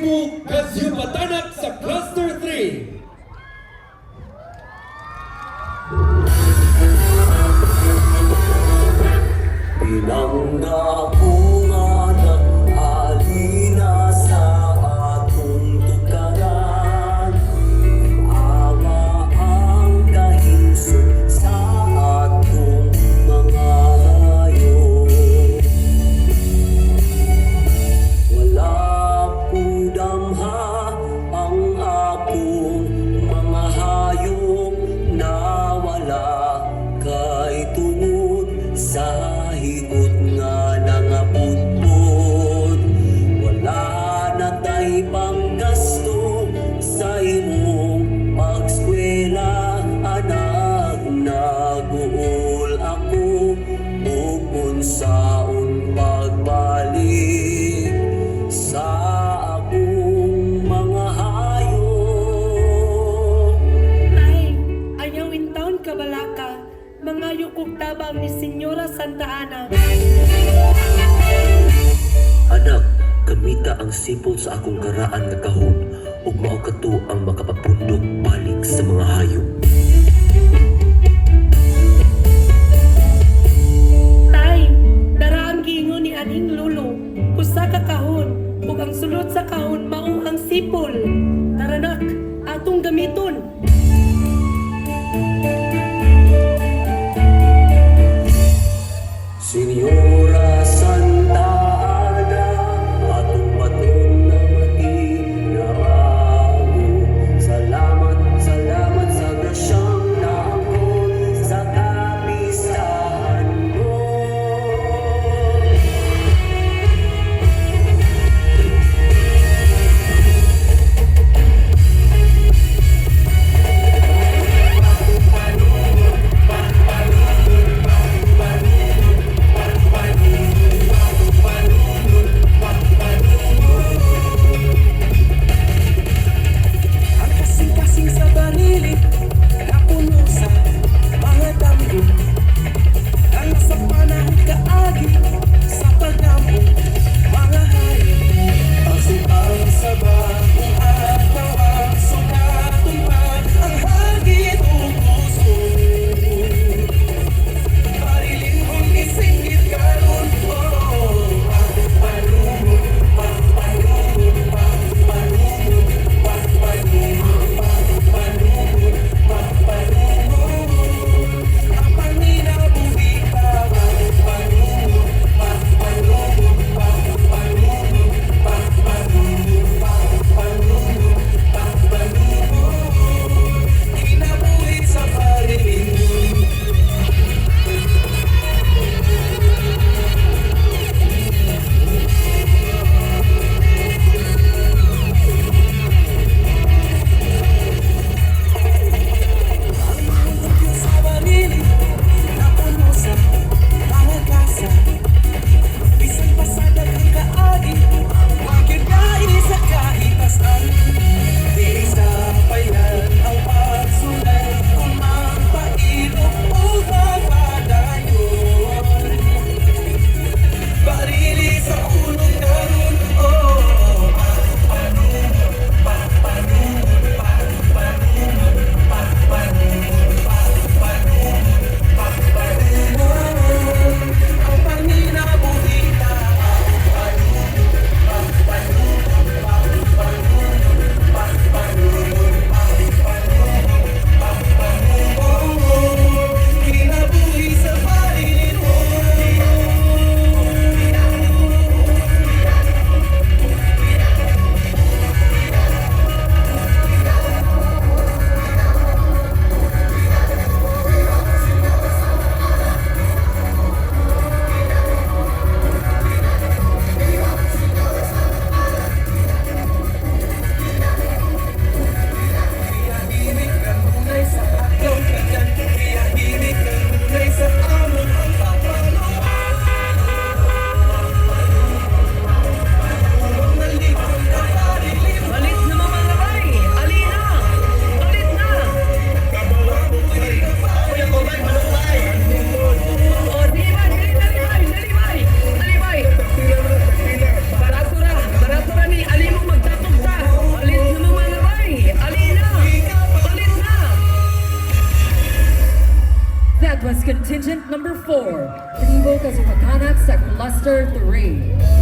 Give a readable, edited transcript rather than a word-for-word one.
Cebu Kasyupatanak sa Cluster 3. Pinangga ko nga nag-alina sa atong tukaran. Awa ang kahinsog sa atong mga layo. Wala ko damha ang akong mga hayop na wala kay tungod sa higot nga nangapudpod. Wala na tay panggasto sa imong pagskwela, anak. Naguol ako ug unsaon pagbalik sa akong mga hayop. Ay, ayaw in town Kabalaka, mga yukog tabang ni Senyora Santa Ana. Anak, gamita ang sipol sa akong karaan nga kahon ug mao kato ang makapapundok balik sa mga hayop. Tay, dara ang gingon ni aning lulo. Usa ka kahon, ug ang sulod sa kahon mao ang sipol. Tara nak, atong gamiton. Senyora Santa Ana, atong patron na matinarago. Salamat, salamat sa grasyang naangkon sa kapistahan mo. That was contingent number 4. Tribo Kasipakanak sa cluster 3.